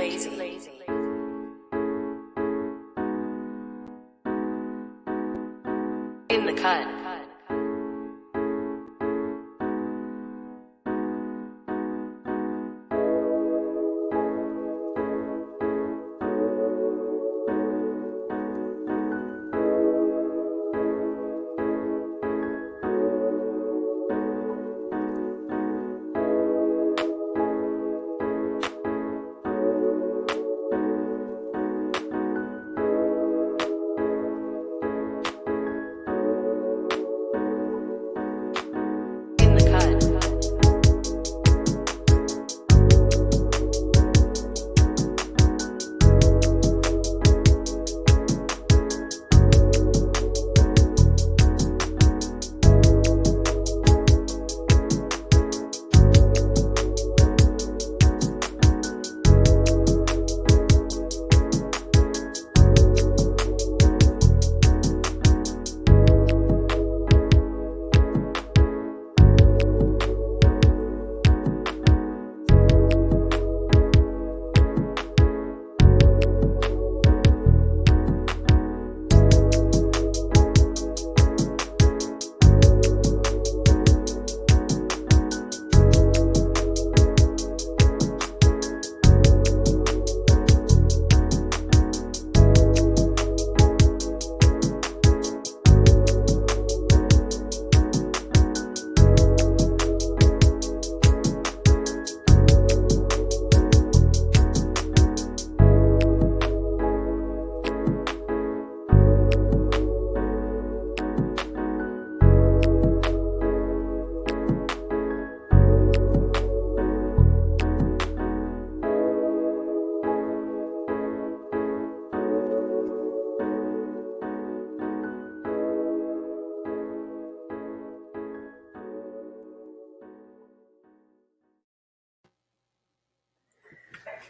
In the cut.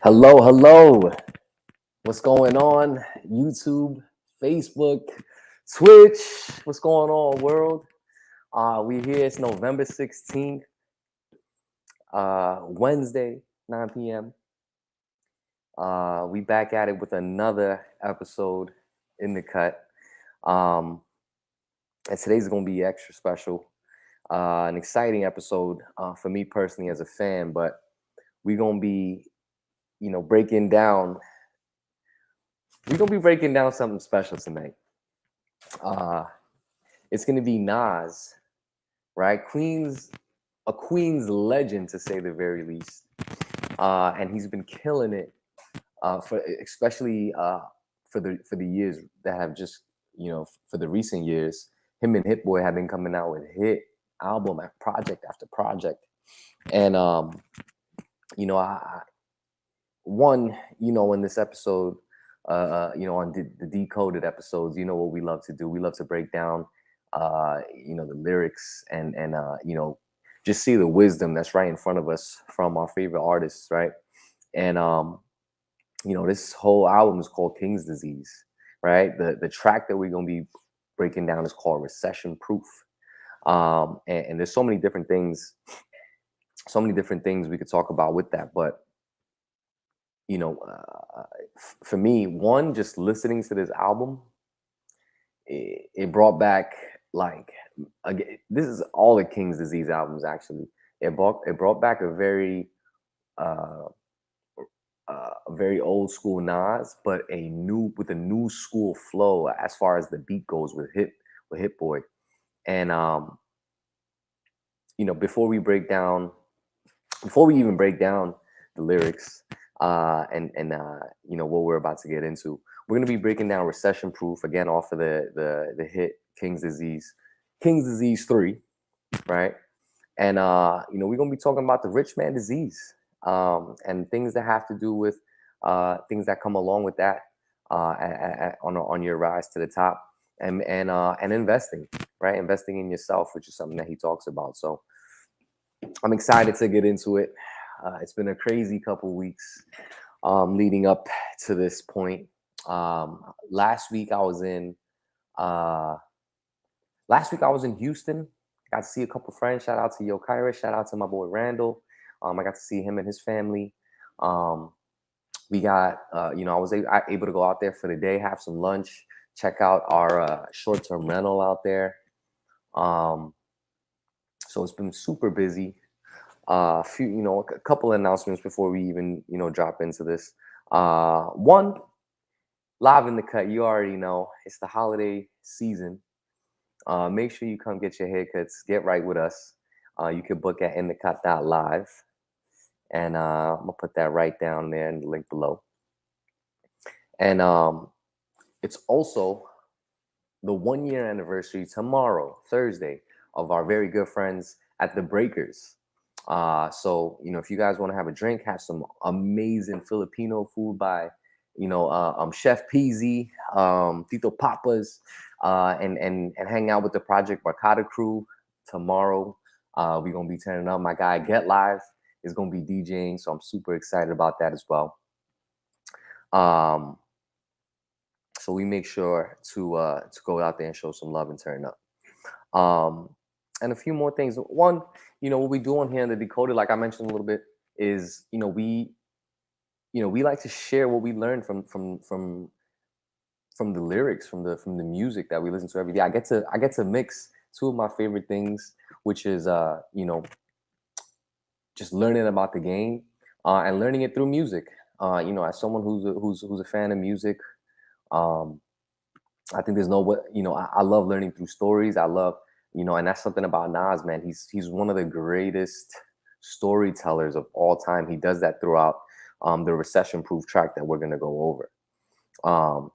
Hello. What's going on? YouTube, Facebook, Twitch. What's going on, world? We here. It's November 16th, Wednesday, 9 p.m. We back at it with another episode in the cut. And today's going to be extra special. An exciting episode for me personally as a fan, but we're going to be breaking down something special tonight. It's going to be Nas, right? A Queens legend, to say the very least. And he's been killing it especially for the years that have just, for the recent years. Him and Hit Boy have been coming out with hit album and project after project. And, in this episode, on the Decoded episodes, what we love to do. We love to break down, the lyrics and just see the wisdom that's right in front of us from our favorite artists, right? And, this whole album is called King's Disease, right? The track that we're going to be breaking down is called Recession Proof. And there's so many different things we could talk about with that, but for me, one, just listening to this album, it brought back, again, this is all the King's Disease albums, actually. It brought back a very old school Nas, but with a new school flow as far as the beat goes with Hit Boy. And before we even break down the lyrics, what we're about to get into, we're going to be breaking down Recession Proof again off of the hit King's Disease 3, right? And we're going to be talking about the rich man disease, and things that have to do with things that come along with that on your rise to the top, and investing, right? Investing in yourself, which is something that he talks about. So I'm excited to get into it. It's been a crazy couple weeks leading up to this point. Last week I was in Houston. Got to see a couple friends. Shout out to Yo Kyra. Shout out to my boy Randall. I got to see him and his family. We got, I was able to go out there for the day, have some lunch, check out our short-term rental out there. Um, so it's been super busy. A couple of announcements before we even, drop into this. One, live in the cut. You already know it's the holiday season. Make sure you come get your haircuts. Get right with us. You can book at inthecut.live, and I'm gonna put that right down there in the link below. And it's also the 1 year anniversary tomorrow, Thursday, of our very good friends at the Breakers. So if you guys want to have a drink, have some amazing Filipino food by Chef PZ, Tito Papas, and hang out with the Project Barcata crew tomorrow. We're gonna be turning up. My guy Get Live is gonna be DJing, so I'm super excited about that as well. So we make sure to go out there and show some love and turn up. And a few more things. One, what we do on here in the Decoded, like I mentioned a little bit, is we like to share what we learned from the lyrics, from the music that we listen to every day. I get to mix two of my favorite things, which is just learning about the game and learning it through music. As someone who's a fan of music, I think there's no what I love learning through stories. I love and that's something about Nas, man. He's one of the greatest storytellers of all time. He does that throughout the Recession Proof track that we're gonna go over. And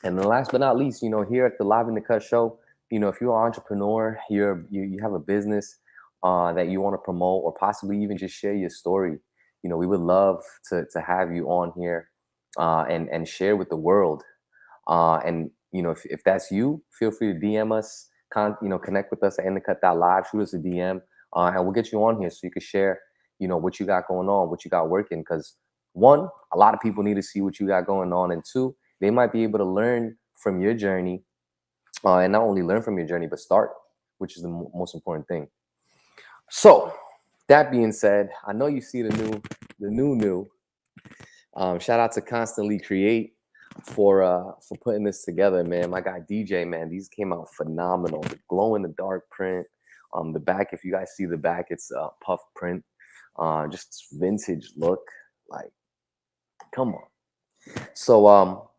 then last but not least, here at the Live in the Cut show, if you're an entrepreneur, you have a business that you want to promote, or possibly even just share your story, we would love to have you on here and share with the world. And if that's you, feel free to DM us, connect with us at inthecut.live, shoot us a DM, and we'll get you on here so you can share, what you got going on, what you got working. Because one, a lot of people need to see what you got going on, and two, they might be able to learn from your journey, and not only learn from your journey, but start, which is the most important thing. So that being said, I know you see the new. Shout out to Constantly Create for putting this together, man. My guy DJ, man, these came out phenomenal. The glow in the dark print. The back, if you guys see the back, it's a puff print. Just vintage look. Like, come on. So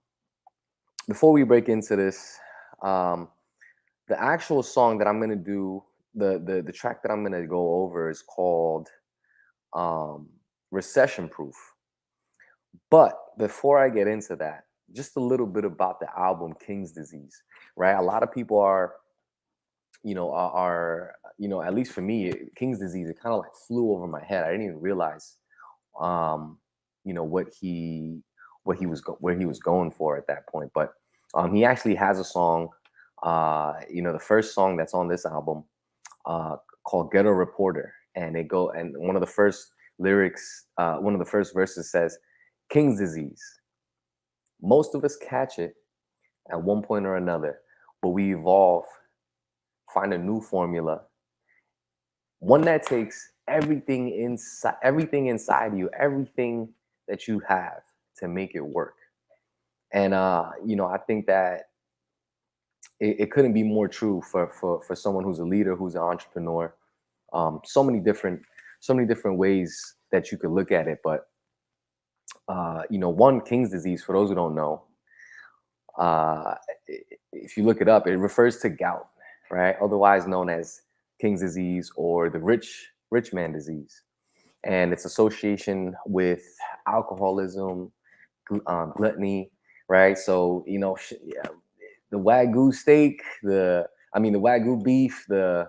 before we break into this, the actual song that I'm gonna do, the track that I'm gonna go over is called Recession Proof. But before I get into that, just a little bit about the album King's Disease, right? A lot of people are at least for me, King's Disease, it kind of like flew over my head. I didn't even realize what where he was going for at that point. But he actually has a song, the first song that's on this album, called Ghetto Reporter. And one of the first lyrics, one of the first verses says, "King's Disease. Most of us catch it at one point or another, but we evolve, find a new formula, one that takes everything inside you, everything that you have to make it work." And I think that it couldn't be more true for someone who's a leader, who's an entrepreneur. So many different ways that you could look at it, but one, King's Disease, for those who don't know, if you look it up, it refers to gout, right? Otherwise known as King's Disease or the rich man disease. And its association with alcoholism, gluttony, right? So, the Wagyu steak, the Wagyu beef, the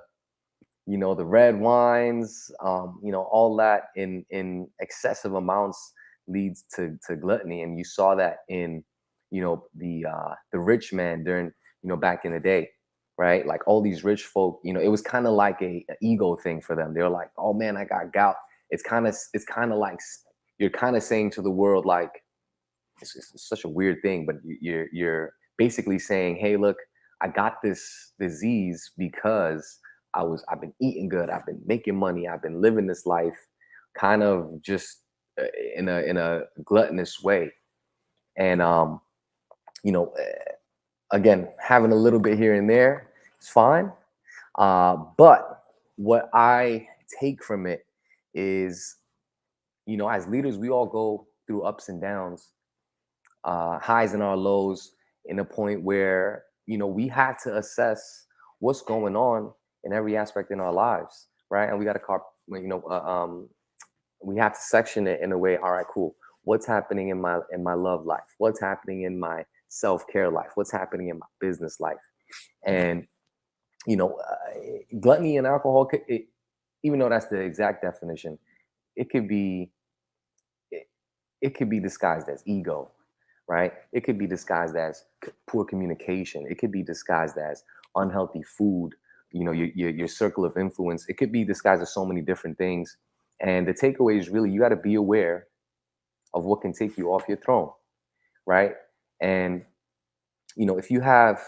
red wines, all that in excessive amounts leads to gluttony. And you saw that in the rich man during back in the day, right? Like all these rich folk, it was kind of like a ego thing for them. They were like, "Oh man, I got gout." It's kind of like you're kind of saying to the world, like, it's such a weird thing, but you're basically saying, "Hey, look, I got this disease because I've been eating good, I've been making money, I've been living this life kind of just in a gluttonous way. And you know, again, having a little bit here and there is fine. But what I take from it is, as leaders, we all go through ups and downs, highs and our lows, in a point where, we have to assess what's going on in every aspect in our lives, right? And we got to, we have to section it in a way. All right, cool. What's happening in my love life? What's happening in my self-care life? What's happening in my business life? And gluttony and alcohol, even though that's the exact definition, it could be it could be disguised as ego, right? It could be disguised as poor communication. It could be disguised as unhealthy food. Your circle of influence. It could be disguised as so many different things. And the takeaway is really, you got to be aware of what can take you off your throne, right? And if you have,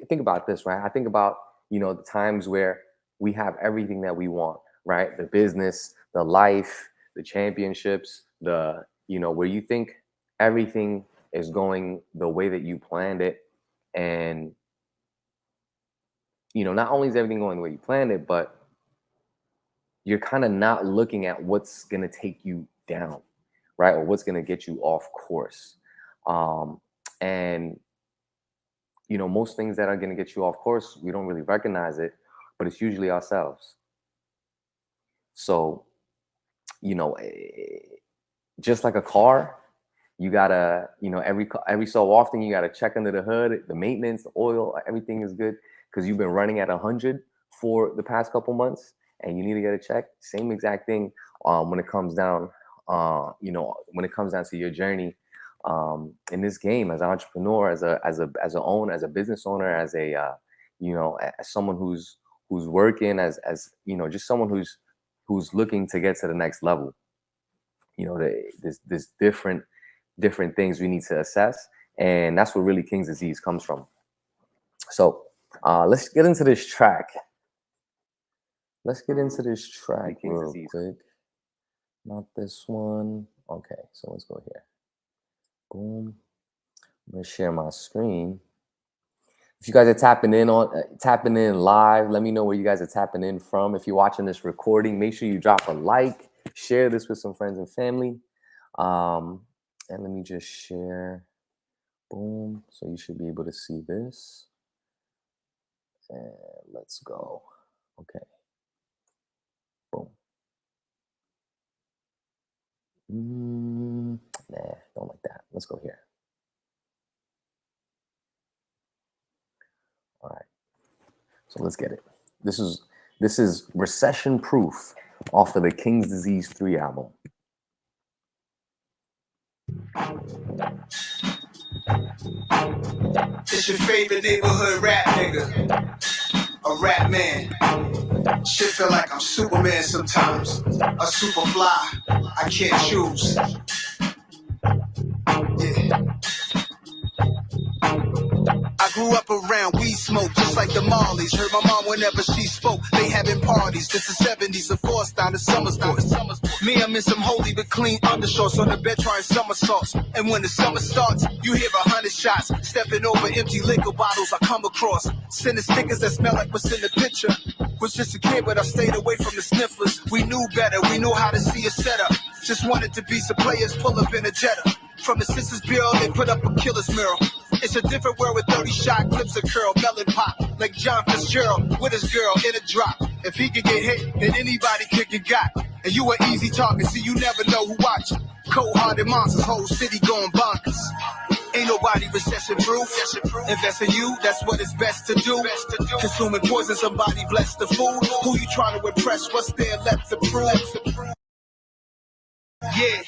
think about this, right? I think about the times where we have everything that we want, right? The business, the life, the championships, where you think everything is going the way that you planned it. And not only is everything going the way you planned it, but you're kind of not looking at what's going to take you down, right? Or what's going to get you off course. And most things that are going to get you off course, we don't really recognize it, but it's usually ourselves. So, just like a car, you gotta, every so often, you gotta check under the hood, the maintenance, the oil, everything is good, because you've been running at 100 for the past couple months, and you need to get a check. Same exact thing when it comes down, when it comes down to your journey in this game as an entrepreneur, as a owner, as a business owner, as a as someone who's working, as just someone who's looking to get to the next level. There's different things we need to assess, and that's where really King's disease comes from. So let's get into this track. Real quick. Not this one. Okay, so let's go here. Boom. I'm gonna share my screen. If you guys are tapping in live, let me know where you guys are tapping in from. If you're watching this recording, make sure you drop a like, share this with some friends and family. And let me just share. Boom. So you should be able to see this. And let's go. Okay. Boom. Nah, don't like that. Let's go here. All right. So let's get it. This is Recession Proof off of the King's Disease 3 album. It's your favorite neighborhood rap nigga, a rap man. Shit feel like I'm Superman sometimes, a super fly, I can't choose. Yeah. I grew up around weed smoke, just like the Marleys. Heard my mom whenever she spoke, they having parties. This is 70s, of course, down to summer's voice. Me, I'm in some holy but clean undershorts on the bed trying somersaults. And when the summer starts, you hear 100 shots. Stepping over empty liquor bottles I come across. Sending stickers that smell like what's in the picture. Was just a kid, but I stayed away from the snifflers. We knew better, we knew how to see a setup. Just wanted to be some players pull up in a Jetta. From the Sisters Bureau, they put up a killer's mural. It's a different world with 30 shot clips of curl, melon pop, like John Fitzgerald with his girl in a drop. If he could get hit, then anybody could get got. And you an easy target, see you never know who watching. Cold-hearted monsters, whole city going bonkers. Ain't nobody recession proof. Invest in you, that's what it's best to do. Consuming poison, somebody bless the food. Who you trying to impress? What's there left to prove? Yeah,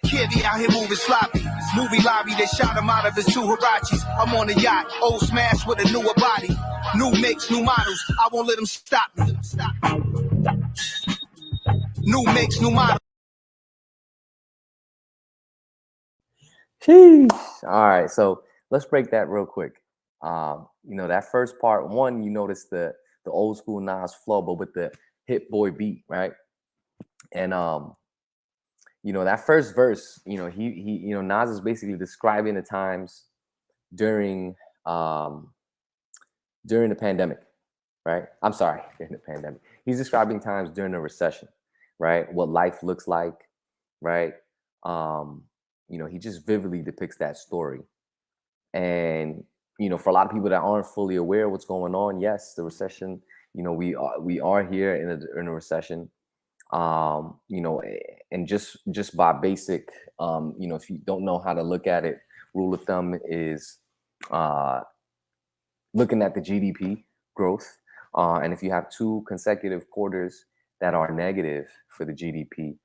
kid be out here moving sloppy. Movie lobby, they shot him out of his 2 Hirachis. I'm on a yacht, old smash with a newer body. New makes, new models, I won't let them stop me. New makes, new models. Sheesh. All right, so let's break that real quick. That first part, one, you notice the old school Nas flow, but with the Hit Boy beat, right? And that first verse, Nas is basically describing the times during the pandemic, right? I'm sorry, during the pandemic. He's describing times during the recession, right? What life looks like, right? He just vividly depicts that story. And for a lot of people that aren't fully aware of what's going on, yes, the recession, we are here in a recession. And just by basic, if you don't know how to look at it, rule of thumb is looking at the GDP growth. And if you have 2 consecutive quarters that are negative for the GDP,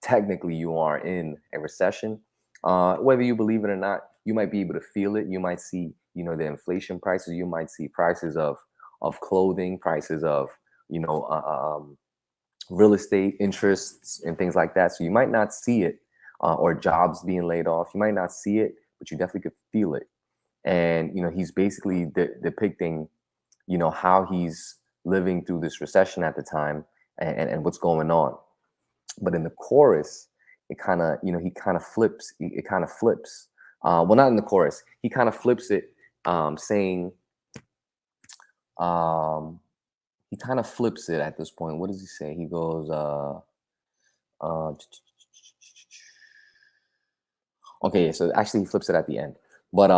technically you are in a recession. Whether you believe it or not, you might be able to feel it. You might see, the inflation prices. You might see prices of clothing, prices of, real estate interests and things like that. So you might not see it, or jobs being laid off. You might not see it, but you definitely could feel it. And he's basically depicting how he's living through this recession at the time, and what's going on. But in the chorus, it kind of he kind of flips. It kind of flips. Well, not in the chorus. He kind of flips it, saying, he kind of flips it at this point. What does he say? He goes, okay, so actually he flips it at the end. But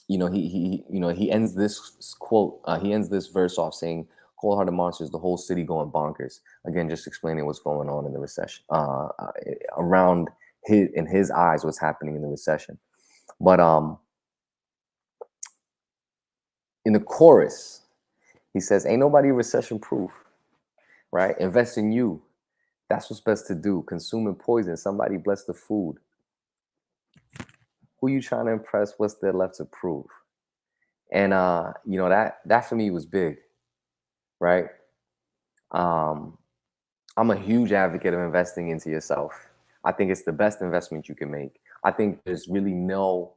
he ends this quote. He ends this verse off saying, "Cold-hearted monsters, the whole city going bonkers." Again, just explaining what's going on in the recession, around in his eyes, what's happening in the recession. But in the chorus, he says, "Ain't nobody recession proof, right? Invest in you. That's what's best to do. Consuming poison. Somebody bless the food. Who you trying to impress? What's there left to prove?" And that for me was big, right? I'm a huge advocate of investing into yourself. I think it's the best investment you can make. I think there's really no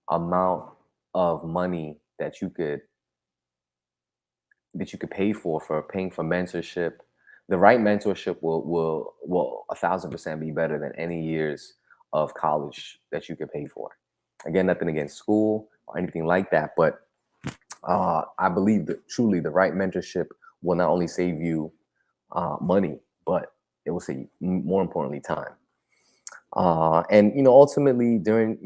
amount of money that you could pay for paying for mentorship. The right mentorship will 1,000% be better than any years of college that you could pay for. Again, nothing against school or anything like that, but I believe that truly the right mentorship will not only save you money, but it will save you, more importantly, time. And ultimately during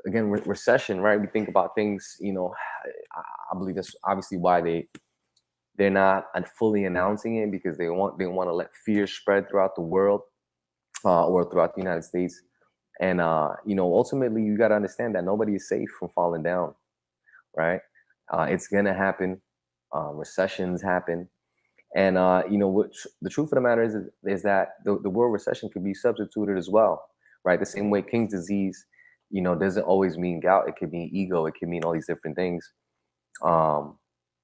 again recession, right? We think about things. I believe that's obviously why they're not fully announcing it, because they want to let fear spread throughout the world, or throughout the United States. And ultimately you got to understand that nobody is safe from falling down, right? It's gonna happen. Recessions happen. And what the truth of the matter is that the word recession could be substituted as well, right? The same way King's disease, doesn't always mean gout. It could mean ego. It could mean all these different things.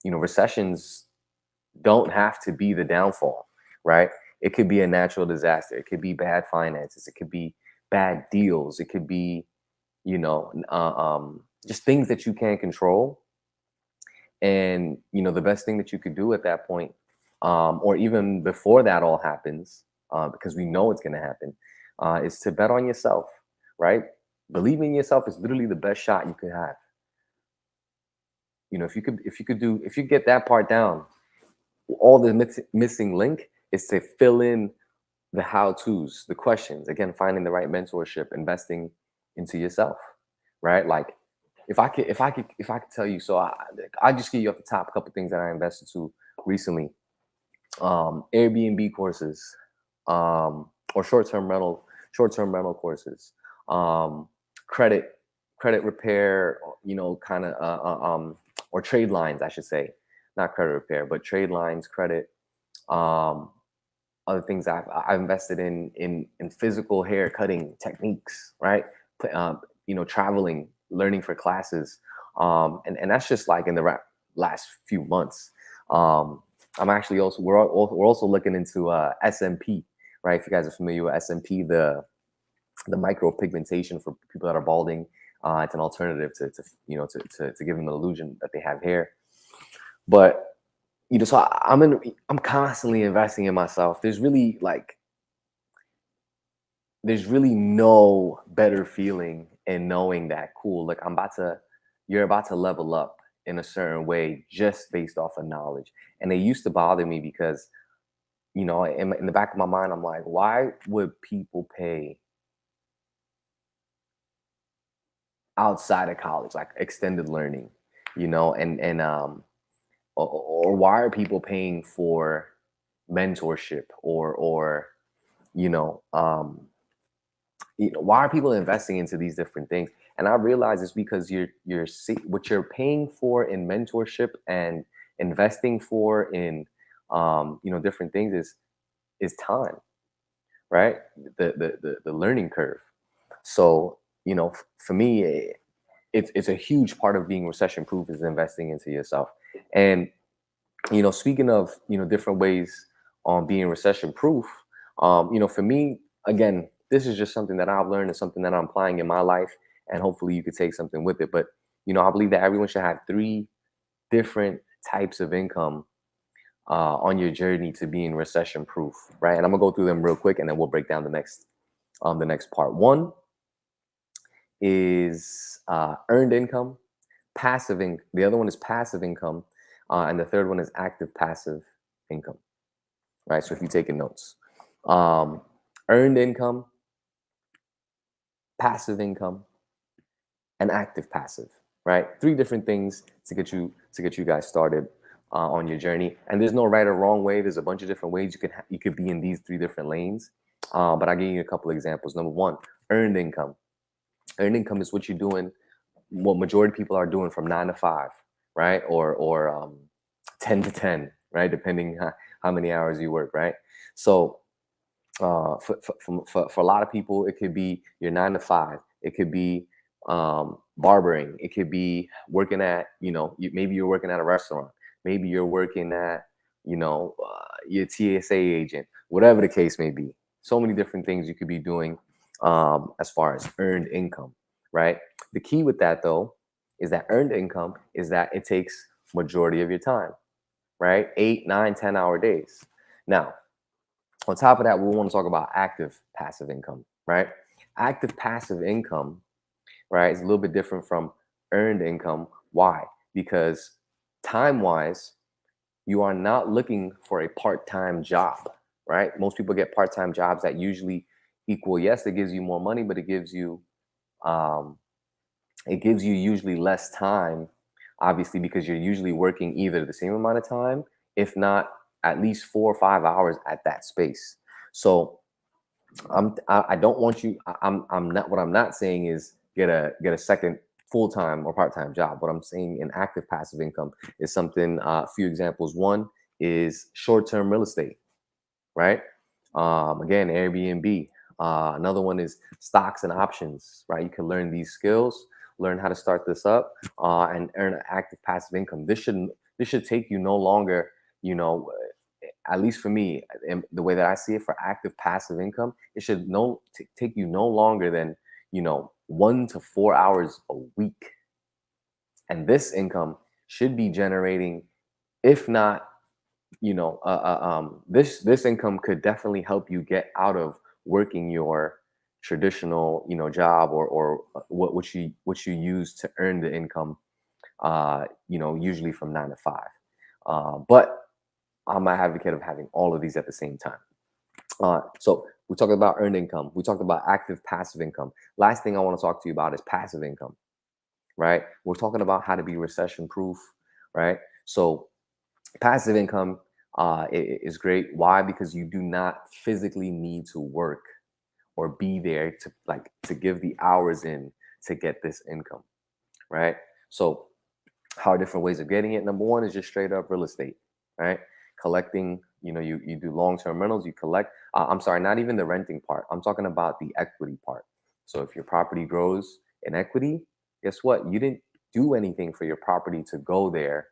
Recessions don't have to be the downfall, right? It could be a natural disaster. It could be bad finances. It could be bad deals. It could be, just things that you can't control. And the best thing that you could do at that point, or even before that all happens, because we know it's going to happen, is to bet on yourself, right? Believing in yourself is literally the best shot you could have. If you get that part down, all the missing link is to fill in the how-tos, the questions. Again, finding the right mentorship, investing into yourself, right? Like, if I could tell you, so I just give you off the top a couple things that I invested to recently. Airbnb courses, or short-term rental courses, credit repair, kind of, or trade lines, I should say, not credit repair, but trade lines, credit. Other things I've invested in physical hair cutting techniques, right? Traveling, learning for classes, and that's just like in the last few months. I'm actually we're also looking into SMP, right? If you guys are familiar with SMP, the micropigmentation for people that are balding, it's an alternative to give them the illusion that they have hair. But so I'm constantly investing in myself. There's really, like, there's really no better feeling in knowing that, cool, like you're about to level up in a certain way just based off of knowledge. And it used to bother me because, in the back of my mind, I'm like, why would people pay outside of college, like extended learning, or why are people paying for mentorship or you know, um, why are people investing into these different things? And I realize it's because what you're paying for in mentorship and investing for in different things is time, right? The learning curve. So for me, it's a huge part of being recession proof is investing into yourself. And speaking of different ways on being recession proof, for me, again, this is just something that I've learned and something that I'm applying in my life, and hopefully you could take something with it. But I believe that everyone should have three different types of income on your journey to being recession proof, right? And I'm gonna go through them real quick, and then we'll break down the next part. One is earned income, the other one is passive income, and the third one is active passive income, right? So if you're taking notes, um, earned income, passive income, and active passive, right? Three different things to get you guys started on your journey. And there's no right or wrong way. There's a bunch of different ways you could be in these three different lanes. But I'll give you a couple of examples. Number one, earned income. Earned income is what you're doing, what majority of people are doing from 9 to 5, right? Or 10 to 10, right? Depending how many hours you work, right? So for a lot of people, it could be your 9 to 5. It could be barbering. It could be working at, maybe you're working at a restaurant. Maybe you're working at, your TSA agent, whatever the case may be. So many different things you could be doing as far as earned income, right? The key with that, though, is that earned income is that it takes majority of your time, right? 8, 9, 10-hour days. Now, on top of that, we want to talk about active passive income, right? Active passive income, right, is a little bit different from earned income. Why? Because time-wise, you are not looking for a part-time job, right? Most people get part-time jobs that usually equal, yes, it gives you more money, but it gives you usually less time, obviously, because you're usually working either the same amount of time, if not at least 4 or 5 hours at that space. So I don't want you. I'm not. What I'm not saying is get a second full-time or part-time job. What I'm saying in active passive income is something. A few examples. One is short-term real estate, right? Again, Airbnb. Another one is stocks and options, right? You can learn these skills, learn how to start this up, and earn an active passive income. This should take you no longer, at least for me, and the way that I see it for active passive income, it should take you no longer than 1 to 4 hours a week, and this income should be generating, if not, this income could definitely help you get out of working your traditional job or what you use to earn the income, usually from 9 to 5. But I'm an advocate of having all of these at the same time. So we talked about earned income. We talked about active passive income. Last thing I want to talk to you about is passive income, right? We're talking about how to be recession proof, right? So passive income is great. Why? Because you do not physically need to work or be there to give the hours in to get this income, right? So how are different ways of getting it? Number one is just straight up real estate, right? Collecting, you do long-term rentals, you collect. I'm sorry, not even the renting part. I'm talking about the equity part. So if your property grows in equity, guess what? You didn't do anything for your property to go there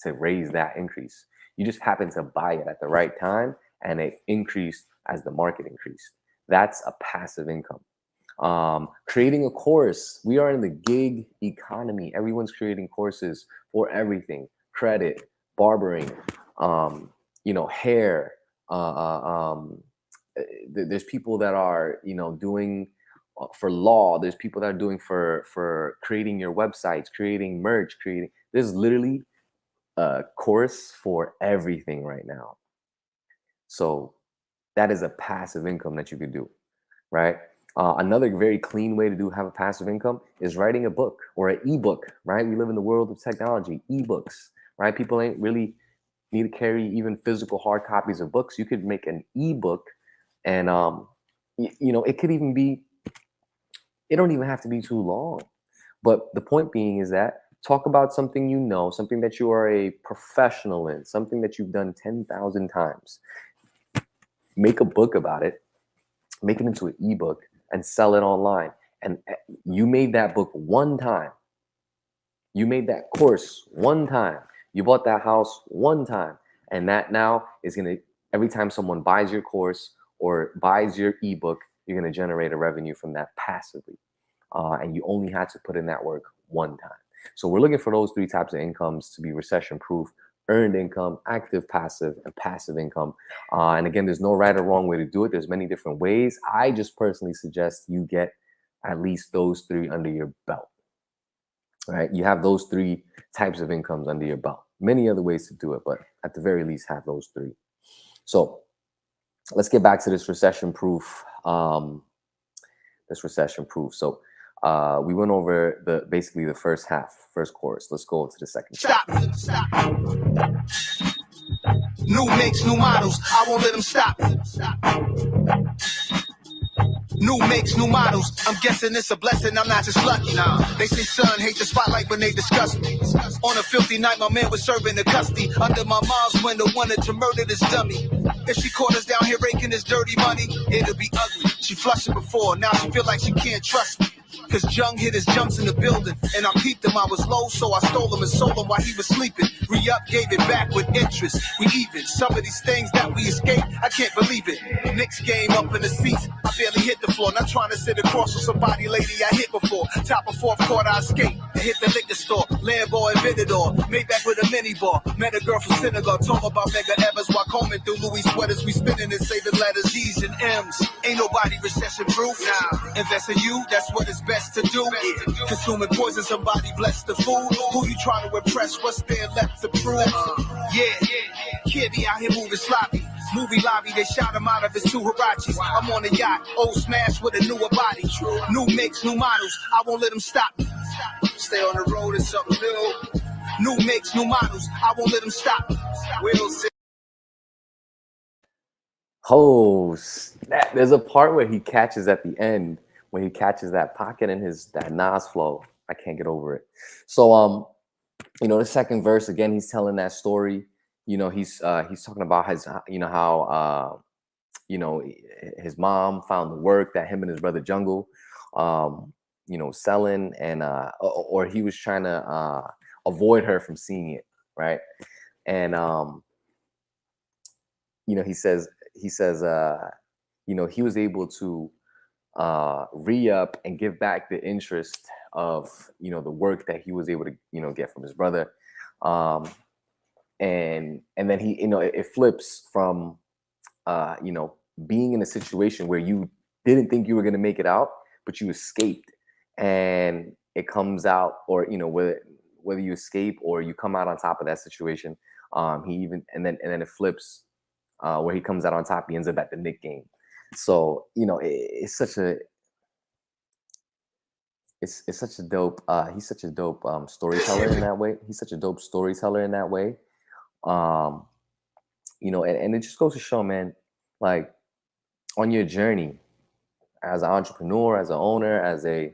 to raise that increase. You just happened to buy it at the right time and it increased as the market increased. That's a passive income. Creating a course. We are in the gig economy. Everyone's creating courses for everything: credit, barbering, hair, there's people that are, doing for law. There's people that are doing for creating your websites, creating merch, creating. There's literally a course for everything right now. So that is a passive income that you could do, right? Another very clean way to have a passive income is writing a book or an ebook, right? We live in the world of technology, ebooks, right? People ain't really need to carry even physical hard copies of books. You could make an ebook, and it could even be. It don't even have to be too long. But the point being is that talk about something something that you are a professional in, something that you've done 10,000 times. Make a book about it, make it into an ebook, and sell it online. And you made that book one time. You made that course one time. You bought that house one time. And that now is going to, every time someone buys your course or buys your ebook, you're going to generate a revenue from that passively. And you only had to put in that work one time. So we're looking for those 3 types of incomes to be recession proof: earned income, active passive, and passive income. And again, there's no right or wrong way to do it. There's many different ways. I just personally suggest you get at least those 3 under your belt. Right? You have those 3 types of incomes under your belt. Many other ways to do it, but at the very least, have those 3. So let's get back to this recession proof. So we went over basically the first course. Let's go to the second. Stop. New makes, new models. I won't let them stop. New makes, new models. I'm guessing it's a blessing. I'm not just lucky. Nah. They say son hate the spotlight when they discuss me. On a filthy night, my man was serving the custody. Under my mom's window, wanted to murder this dummy. If she caught us down here raking this dirty money, it'll be ugly. She flushed it before, now she feel like she can't trust me. Cause young hitters jumps in the building, and I peeped him. I was low, so I stole him and sold him while he was sleeping. Re-up, gave it back with interest. We even. Some of these things that we escaped, I can't believe it. Knicks game up in the seats, I barely hit the floor. Not trying to sit across with somebody lady I hit before. Top of 4th quarter, I escaped. I hit the liquor store, Lambo and Venador. Made back with a mini bar. Met a girl from Senegal, told her about Mega Evers while combing through Louis sweaters. We spinning and saving letters, G's and M's. Ain't nobody recession proof. Nah. Invest in you, that's what it's best to do. Yeah. Consuming poison, somebody bless the food. Who you trying to impress? What's there left to prove? Kid be out here moving sloppy. Movie lobby, they shot him out of his 2 Hirachis. I'm on a yacht, old smash with a newer body. New makes, new models, I won't let them stop me. Stay on the road, it's something new. New makes, new models, I won't let them stop me. We'll see. Oh, snap. There's a part where he catches at the end, when he catches that pocket in that NAS flow. I can't get over it. So, the second verse, again, he's telling that story. He's talking about how his mom found the work that him and his brother Jungle, selling, and or he was trying to avoid her from seeing it, right? And he says he was able to re-up and give back the interest of the work that he was able to get from his brother, and then he it flips from being in a situation where you didn't think you were going to make it out, but you escaped, and it comes out, or whether you escape or you come out on top of that situation, and then it flips where he comes out on top. He ends up at the Knick game. So it's such a dope. He's such a dope storyteller in that way. He's such a dope storyteller in that way. And it just goes to show, man, like, on your journey as an entrepreneur, as an owner, as a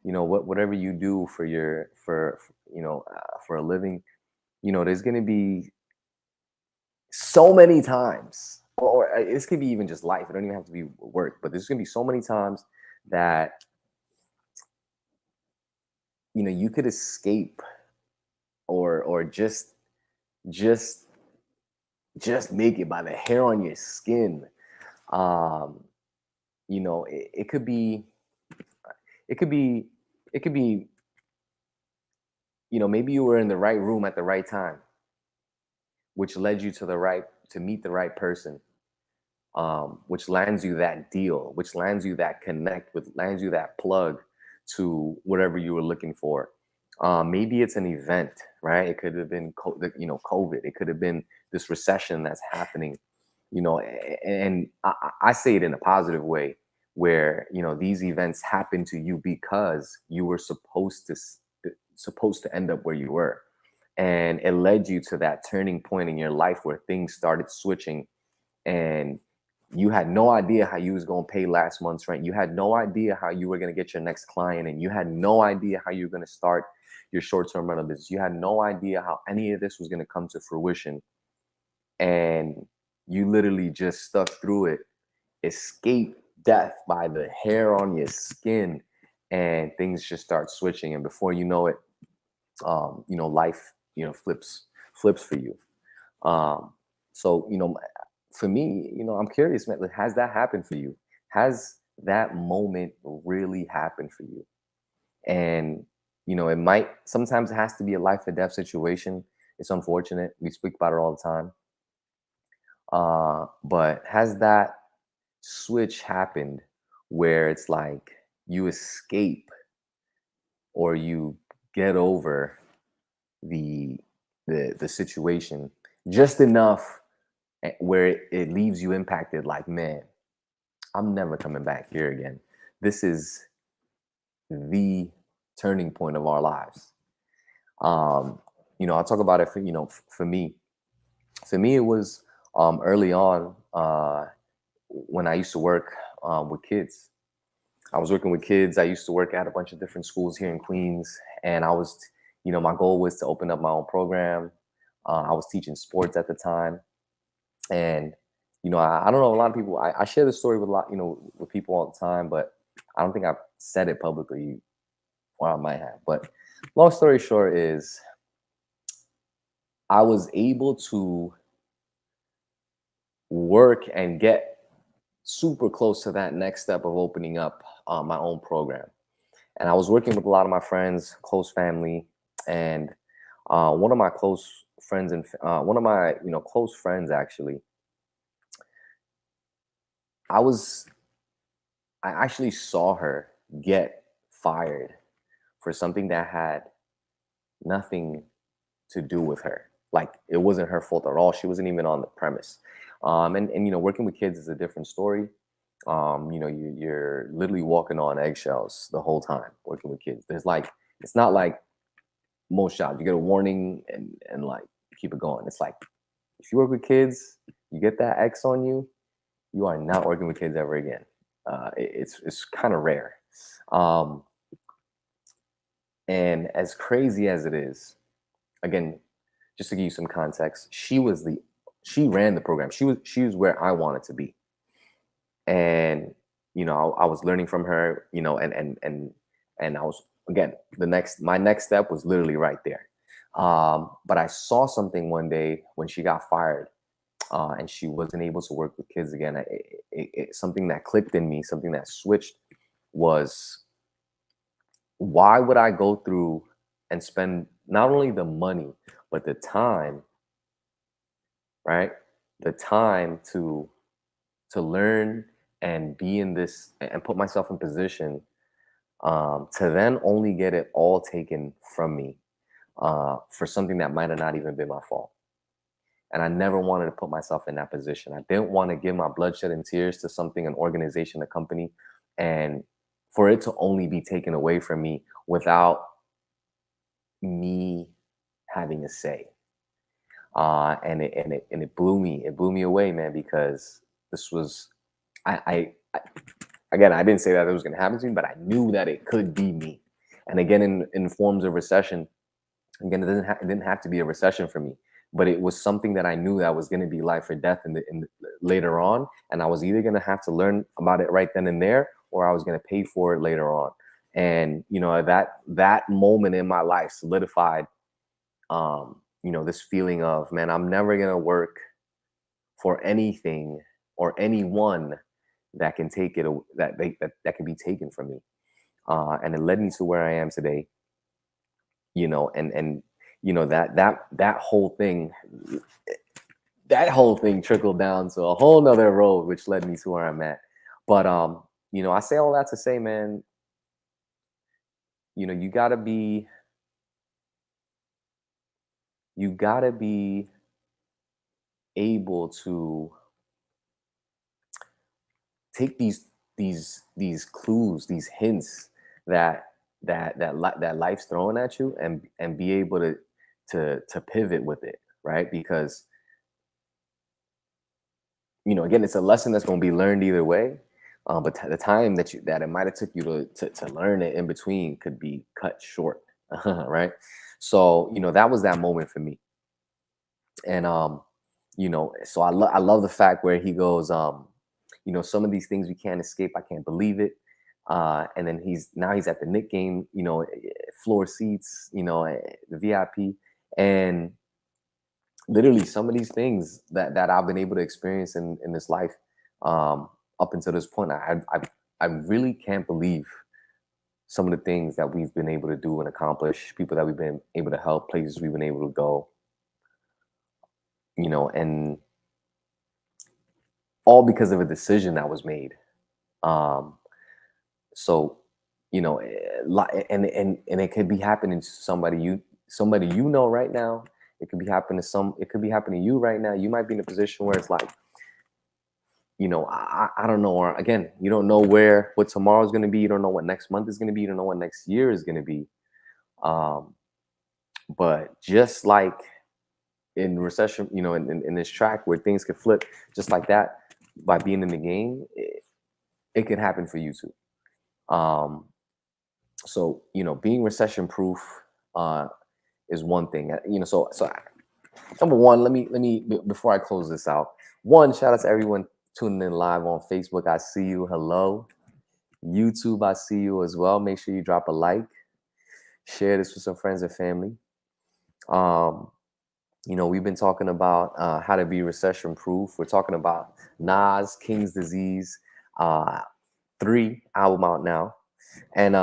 whatever you do for a living, there's going to be so many times, or this could be even just life. It don't even have to be work, but there's going to be so many times that you could escape or just make it by the hair on your skin. It could be maybe you were in the right room at the right time, which led you to meet the right person. which lands you that deal, which lands you that connect, which lands you that plug to whatever you were looking for. Maybe it's an event, right? It could have been, COVID. It could have been this recession that's happening, and I say it in a positive way, where these events happen to you because you were supposed to end up where you were, and it led you to that turning point in your life where things started switching, and you had no idea how you was going to pay last month's rent. You had no idea how you were going to get your next client, and you had no idea how you were going to start your short-term rental business. You had no idea how any of this was going to come to fruition, and you literally just stuck through it, escaped death by the hair on your skin, and things just start switching, and before you know it, life flips for you. So for me, I'm curious, man, like, has that happened for you? Has that moment really happened for you? And it might, sometimes it has to be a life or death situation. It's unfortunate, we speak about it all the time. But has that switch happened where it's like you escape or you get over the situation just enough where it leaves you impacted, like, man, I'm never coming back here again. This is the turning point of our lives. I'll talk about it for me. For me, it was early on, when I used to work with kids. I was working with kids. I used to work at a bunch of different schools here in Queens, and I was, my goal was to open up my own program. I was teaching sports at the time, and I don't know, a lot of people. I share this story with a lot, with people all the time, but I don't think I've said it publicly, or I might have. But long story short is, I was able to work and get super close to that next step of opening up my own program. And I was working with a lot of my friends, close family, and one of my close friends and one of my close friends, actually, I actually saw her get fired for something that had nothing to do with her. Like, it wasn't her fault at all. She wasn't even on the premise. And working with kids is a different story. You're literally walking on eggshells the whole time working with kids. It's not like most jobs. You get a warning and like keep it going. It's like, if you work with kids, you get that X on you, you are not working with kids ever again. It's kind of rare. And as crazy as it is, again, just to give you some context, she ran the program. She was where I wanted to be. And I was learning from her, and I was, again, my next step was literally right there. But I saw something one day when she got fired, and she wasn't able to work with kids again. Something that clicked in me, something that switched, was, why would I go through and spend not only the money, but the time, right? The time to learn and be in this and put myself in position, to then only get it all taken from me, for something that might have not even been my fault. And I never wanted to put myself in that position. I didn't want to give my bloodshed and tears to something, an organization, a company, and for it to only be taken away from me without me having a say. And it blew me away, man, because this was, I again, I didn't say that it was going to happen to me, but I knew that it could be me. And again, in forms of recession, again, it didn't have to be a recession for me, but it was something that I knew that was going to be life or death later on. And I was either going to have to learn about it right then and there, or I was going to pay for it later on. And, that moment in my life solidified, this feeling of, man, I'm never going to work for anything or anyone that can take it, that can be taken from me. And it led me to where I am today, and that whole thing, that whole thing trickled down to a whole nother road, which led me to where I'm at. But I say all that to say, man, you gotta be able to take these clues, these hints that life's throwing at you, and be able to pivot with it, right? Because again, it's a lesson that's going to be learned either way. But the time that it might have took you to learn it in between could be cut short, right? So that was that moment for me. And so I love the fact where he goes, some of these things we can't escape. I can't believe it. And then he's at the Knick game, floor seats, the VIP, and literally some of these things that I've been able to experience in this life, up until this point, I really can't believe some of the things that we've been able to do and accomplish, people that we've been able to help, places we've been able to go, and all because of a decision that was made. So, and it could be happening to somebody right now. It could be happening to you right now. You might be in a position where it's like, I don't know. Or again, you don't know what tomorrow's going to be. You don't know what next month is going to be. You don't know what next year is going to be. But just like in recession, in this track where things could flip just like that by being in the game, it could happen for you too. So being recession proof is one thing. So number one, let me before I close this out. One, shout out to everyone tuning in live on Facebook. I see you. Hello. YouTube, I see you as well. Make sure you drop a like. Share this with some friends and family. We've been talking about how to be recession proof. We're talking about Nas, King's Disease, 3 album out now. And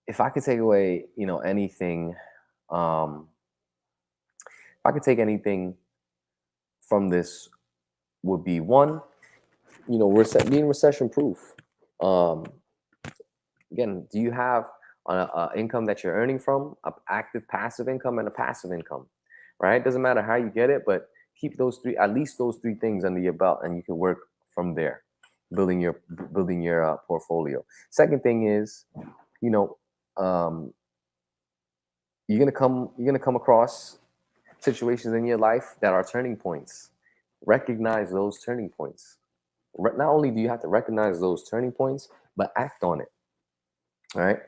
if I could take away, anything, if I could take anything from this, would be one, being recession proof. Again, do you have an income that you're earning from, an active passive income and a passive income, right? Doesn't matter how you get it, but keep at least those three things under your belt, and you can work from there, building your portfolio. Second thing is, you're gonna come across situations in your life that are turning points. Recognize those turning points. Not only do you have to recognize those turning points, but act on it. All right.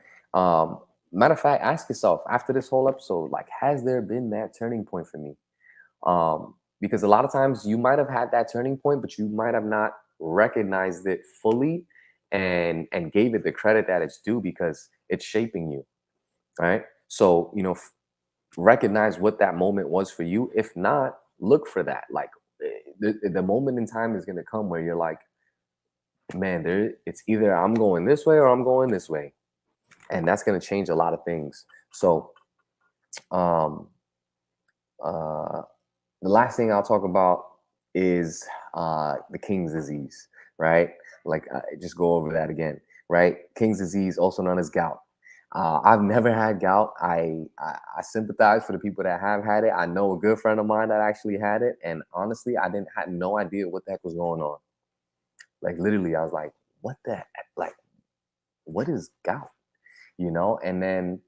Matter of fact, ask yourself after this whole episode, like, has there been that turning point for me? Because a lot of times you might have had that turning point, but you might have not recognized it fully and gave it the credit that it's due, because it's shaping you. Right. So, recognize what that moment was for you. If not, look for that. Like, the moment in time is going to come where you're like, man, it's either I'm going this way or I'm going this way. And that's going to change a lot of things. So, the last thing I'll talk about is the King's Disease, right? Like, just go over that again, right? King's Disease, also known as gout. I've never had gout. I sympathize for the people that have had it. I know a good friend of mine that actually had it, and honestly, I had no idea what the heck was going on. Like, literally, I was like, what is gout? And then,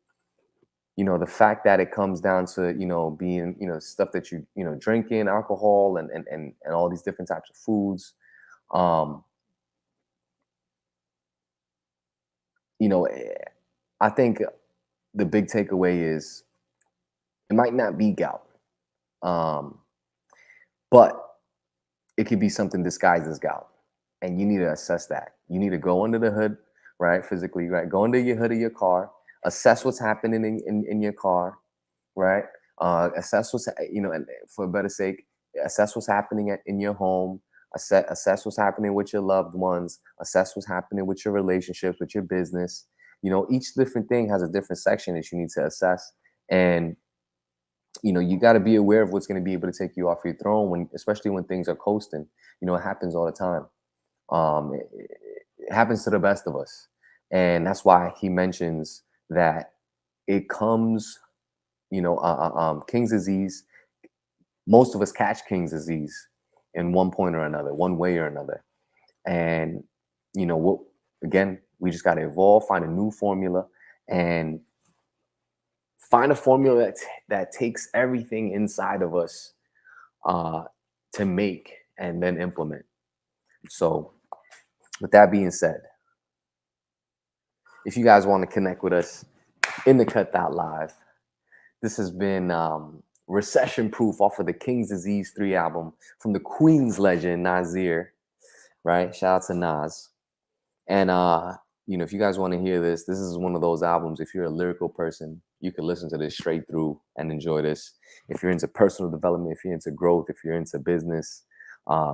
the fact that it comes down to, being, stuff that drinking, alcohol, and all these different types of foods. I think the big takeaway is it might not be gout, but it could be something disguised as gout, and you need to assess that. You need to go under the hood, right? Physically, right? Go under your hood of your car, assess what's happening in your car, right? Assess what's, and for a better sake, assess what's happening in your home, assess what's happening with your loved ones, assess what's happening with your relationships, with your business. Each different thing has a different section that you need to assess. And, you got to be aware of what's going to be able to take you off your throne, especially when things are coasting. It happens all the time. It happens to the best of us. And that's why he mentions that it comes, King's disease. Most of us catch King's disease in one point or another, one way or another. And, again, we just got to evolve, find a new formula, and find a formula that takes everything inside of us to make and then implement. So with that being said, if you guys want to connect with us in the Cut Live, this has been Recession Proof off of the King's Disease 3 album from the Queen's legend, Nasir, right? Shout out to Nas. And, if you guys want to hear this is one of those albums. If you're a lyrical person, you can listen to this straight through and enjoy this. If you're into personal development, if you're into growth, if you're into business,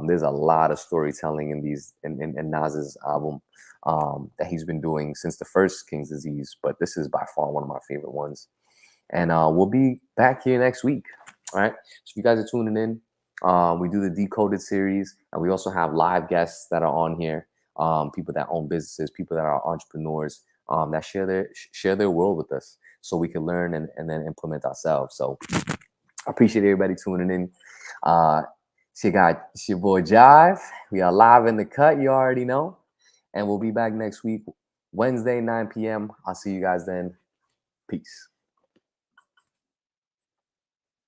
there's a lot of storytelling in Nas's album that he's been doing since the first King's Disease. But this is by far one of my favorite ones. And we'll be back here next week. All right. So if you guys are tuning in, we do the Decoded series, and we also have live guests that are on here. People that own businesses, people that are entrepreneurs, that share their world with us, so we can learn and then implement ourselves. So I appreciate everybody tuning in. It's your boy Jive. We are live in the cut, you already know. And we'll be back next week, Wednesday, 9 p.m. I'll see you guys then. Peace.